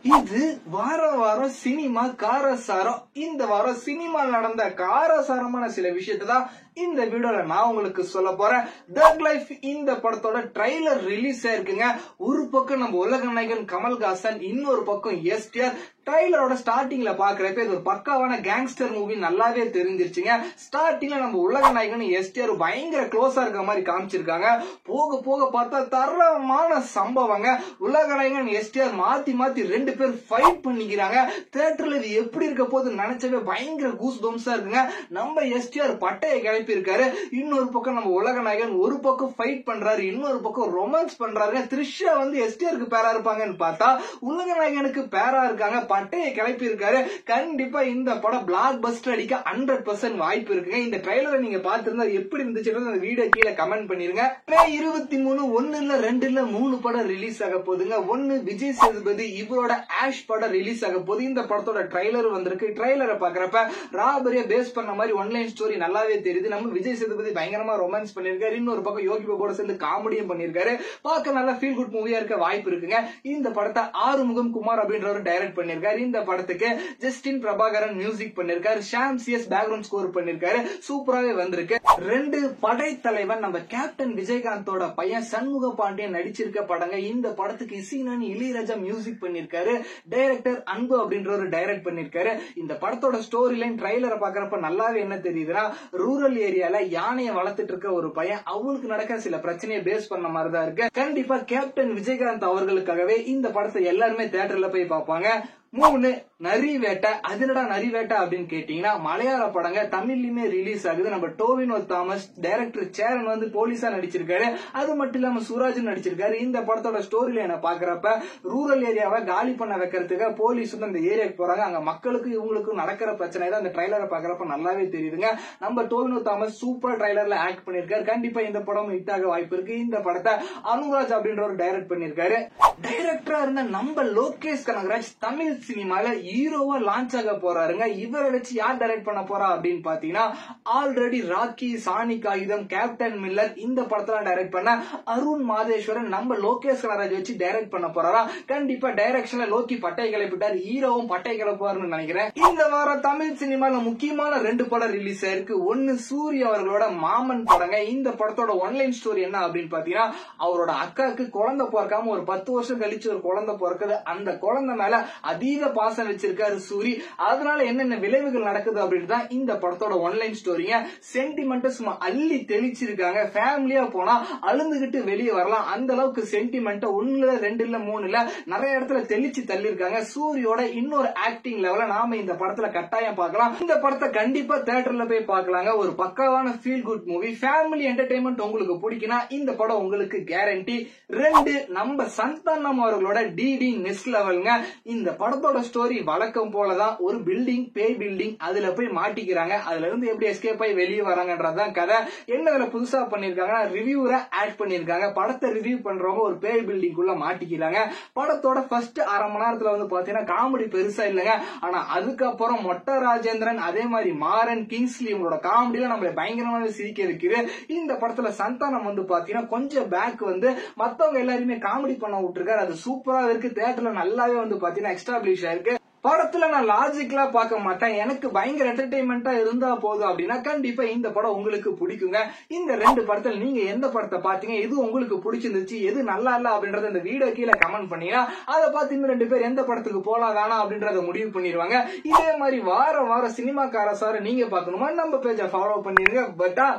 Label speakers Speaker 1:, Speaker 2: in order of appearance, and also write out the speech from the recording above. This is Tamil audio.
Speaker 1: இது வாரம் சினிமா காரசாரம். இந்த வாரம் சினிமா நடந்த காரசாரமான சில விஷயத்தை தான் இந்த வீடியோல நான் உங்களுக்கு சொல்ல போறேன். தக் லைஃப் இந்த படத்தோட ட்ரைலர் ரிலீஸ் ஆயிருக்குங்க. ஒரு பக்கம் நம்ம உலக நாயகன் கமல்ஹாசன், இன்னொரு பக்கம் எஸ்டிஆர். ட்ரைலரோட ஸ்டார்டிங்ல பாக்குறப்ப இது ஒரு பக்காவான கேங்ஸ்டர் மூவி நல்லாவே தெரிஞ்சிருச்சுங்க. ஸ்டார்டிங்ல நம்ம உலக நாயகன் எஸ்டிஆர் பயங்கர க்ளோஸா இருக்க மாதிரி காமிச்சிருக்காங்க. போக போக பார்த்தா தரமான சம்பவங்க. உலக நாயகன் எஸ்டிஆர் மாத்தி ரெண்டு பேர் ஃபைட் பண்ணிக்கிறாங்க. தியேட்டர்ல இது எப்படி இருக்க போது நினைச்சவே பயங்கர கூஸ் பம்ஸா இருக்குங்க. நம்ம எஸ்டிஆர் பட்டையை கிளப்பி இருக்காரு. இன்னொரு பக்கம் நம்ம உலக நாயகன் ஒரு பக்கம் ஃபைட் பண்றாரு, இன்னொரு பக்கம் ரொமான்ஸ் பண்றாரு. த்ரிஷா எஸ்டிஆருக்கு பேரா இருப்பாங்கன்னு பார்த்தா உலக நாயகனுக்கு பேரா இருக்காங்க. பட்டையை கிளப்பி இருக்காரு. கண்டிப்பா இந்த படம் பிளாக் பஸ்டர் அடிக்க 100% வாய்ப்பு இருக்குங்க. இந்த ட்ரைலரை நீங்க பார்த்திருந்தா எப்படி இருந்துச்சு அந்த வீடியோ கீழே கமெண்ட் பண்ணிருங்க. 23 1 இல்ல 2 இல்ல 3 படம் ரிலீஸ் ஆக போகுதுங்க. 1 விஜய் சேதுபதி இவரோட ஆஷ் படம் ரிலீஸ் ஆக போகுது. இந்த படத்தோட ட்ரைலர் வந்திருக்கு. ட்ரைலரை பாக்குறப்ப ராபரியா பேஸ் பண்ண மாதிரி ஒன்லைன் ஸ்டோரி நல்லாவே தெரியுது. நம்ம விஜய் சேதுபதி பயங்கரமா ரொமான்ஸ் பண்ணிருக்காரு. இன்னொரு பக்கம் யோகி பாபுவோட சேர்ந்து காமெடியும் பண்ணிருக்காரு. பார்க்க நல்ல ஃபீல் குட் மூவியா இருக்க வாய்ப்பு இருக்குங்க. இந்த படத்தை ஆறுமுகம் குமார் அப்படின்றவர் டைரக்ட் பண்ணிருக்காரு. இந்த படத்துக்கு ஜஸ்டின் பிரபாகரன் மியூசிக் பண்ணிருக்காரு. ஷாம் சிஎஸ் பேக்ரவுண்ட் ஸ்கோர் பண்ணிருக்காரு. சூப்பராவே வந்திருக்கு. 2 படைத்தலைவன் நம்ம கேப்டன் விஜயகாந்தோட பையன் சண்முக பாண்டியன் நடிச்சிருக்க படங்க. இந்த படத்துக்கு இசைஞானி இளையராஜா மியூசிக் பண்ணிருக்காரு. டைரக்டர் அன்பு அப்படின்றவர் டைரக்ட் பண்ணிருக்காரு. இந்த படத்தோட ஸ்டோரி லைன் ட்ரைலரை பாக்குறப்ப நல்லாவே என்ன தெரியுதுன்னா, ரூரல் ஏரியால யானையை வளர்த்துட்டு இருக்க ஒரு பையன், அவனுக்கு நடக்கிற சில பிரச்சனையை பேஸ் பண்ண மாதிரி தான் இருக்கு. கண்டிப்பா கேப்டன் விஜயகாந்த் அவர்களுக்காகவே இந்த படத்தை எல்லாருமே தியேட்டர்ல போய் பார்ப்பாங்க. 3 நரி வேட்டை. அது என்னடா நரி வேட்டை அப்படின்னு கேட்டீங்கன்னா, மலையாள படங்க தமிழ்லயுமே ரிலீஸ் ஆகுது. நம்ம டோவினோ தாமஸ், டைரக்டர் சேரன் போலீஸா நடிச்சிருக்காரு. அது மட்டும் இல்லாம சூராஜ் நடிச்சிருக்காரு. இந்த படத்தோட ஸ்டோரி லைனை பாக்குறப்ப ரூரல் ஏரியாவை காலி பண்ண வைக்கிறதுக்கு போலீஸ் அந்த ஏரியாவுக்கு போறாங்க. அங்க மக்களுக்கு இவங்களுக்கும் நடக்கிற பிரச்சனை தான் இந்த ட்ரைலரை பாக்குறப்ப நல்லாவே தெரியுதுங்க. நம்ம டோவினோ தாமஸ் சூப்பர் ட்ரைலர்ல ஆக்ட் பண்ணிருக்காரு. கண்டிப்பா இந்த படம் ஹிட் ஆக வாய்ப்பு இருக்கு. இந்த படத்தை அனுராஜ் அப்படின்றவர் டைரக்ட் பண்ணிருக்காரு. டைரக்டரா இருந்த நம்ம லோகேஷ் கனகராஜ் தமிழ் சினிமால ஹீரோவா லான்ச் ஆக போறாருங்க. இவரை வச்சு யார் டைரக்ட் பண்ண போறா அப்படின்னு பாத்தீங்கன்னா, ஆல்ரெடி ராக்கி, சாணி காகிதம், கேப்டன் மில்லர் இந்த படத்தெல்லாம் டைரக்ட் பண்ண அருண் மாதேஸ்வரன் நம்ம லோகேஷ் கனகராஜ் வச்சு டைரக்ட் பண்ண போறாரா. கண்டிப்பா டைரக்ஷன்ல லோக்கி பட்டை கிளப்பிட்டார். ஹீரோவும் பட்டை கிளப்புவாருன்னு நினைக்கிறேன். இந்த வாரம் தமிழ் சினிமால முக்கியமான 2 படம் ரிலீஸ் ஆயிருக்கு. 1 சூரிய அவர்களோட மாமன் படங்க. இந்த படத்தோட ஒன்லைன் ஸ்டோரி என்ன அப்படின்னு பாத்தீங்கன்னா, அவரோட அக்காவுக்கு குழந்தை பிறக்காம ஒரு 10 வருஷம் கழிச்சு ஒரு குழந்தை பிறக்குது. அந்த குழந்தை மேல அதீத பாசம் வச்சிருக்காரு சூரி. அதனால என்னென்ன விளைவுகள் நடக்குது அப்படின்னு தான் இந்த படத்தோட ஒன்லைன் ஸ்டோரிங்க. சென்டிமெண்ட் சும்மா அள்ளி தெளிச்சிருக்காங்க. ஃபேமிலியா போனா அழுந்துகிட்டு வெளியே வரலாம். அந்த அளவுக்கு சென்டிமெண்ட் 1 இல்ல 2 இல்ல 3 இல்ல நிறைய இடத்துல தெளிச்சு தள்ளி இருக்காங்க. சூரியோட இன்னொரு ஆக்டிங் லெவல நாம இந்த படத்துல கட்டாயம் பார்க்கலாம். இந்த படத்தை கண்டிப்பா தியேட்டர்ல போய் பார்க்கலாங்க. ஒரு பக்காவான feel good movie. Family entertainment உங்களுக்கு பிடிக்கும்னா இந்த படம் உங்களுக்கு கேரண்டி. 2 நம்ம சந்தானம் அவர்களோட டிடி நெக்ஸ்ட் லெவல்ங்க. இந்த படத்தோட ஸ்டோரி வழக்கம் போலதான். ஒரு பில்டிங், பேய் பில்டிங், அதுல போய் மாட்டிக்கிறாங்க. அதுல இருந்து எப்படி எஸ்கேப் ஆகி வெளியே வராங்கன்றதான் கதை. என்ன புதுசா பண்ணிருக்காங்கன்னா, ரிவ்யூரை ஆட் பண்ணிருக்காங்க. படத்தை ரிவ்யூ பண்றவங்க ஒரு பேய் பில்டிங் குள்ள மாட்டிக்கிறாங்க. படத்தோட ஃபர்ஸ்ட் அரை மணி நேரத்துல பாத்தீங்கன்னா காமெடி பெருசா இல்லைங்க. ஆனா அதுக்கப்புறம் மொட்டை ராஜேந்திரன், அதே மாதிரி மாறன், கிங்ஸ்லி இவங்களோட காமெடியில நம்மள பயங்கரமாக சிரிக்க இருக்குது. இந்த படத்துல சந்தானம் பாத்தீங்கன்னா கொஞ்சம் பேக் மத்தவங்க எல்லாருமே காமெடி பண்ண விட்டுருக்காரு. அது சூப்பரா இருக்கு. தியேட்டர்ல நல்லாவே பாத்தீங்கன்னா எஸ்டாப்ளிஷ் ஆயிருக்கு. படத்துல நான் லாஜிக்கலா பார்க்க மாட்டேன். எனக்கு பயங்கர என்டர்டைன்மெண்டா இருந்தா போதும் அப்படின்னா கண்டிப்பா இந்த படம் உங்களுக்கு பிடிக்குங்க. இந்த 2 படத்துல நீங்க எந்த படத்தை பாத்தீங்க, எது உங்களுக்கு பிடிச்சிருந்துச்சு, எது நல்லா இல்ல அப்படின்றத இந்த வீடியோ கீழே கமெண்ட் பண்ணீங்கன்னா அதை பார்த்து இன்னும் 2 பேர் எந்த படத்துக்கு போலாம் வேணாம் அப்படின்றத முடிவு பண்ணிடுவாங்க. இதே மாதிரி வாரம் சினிமா காரசார நீங்க பாக்கணுமா நம்ம பேஜை ஃபாலோ பண்ணிருங்க. பட்டா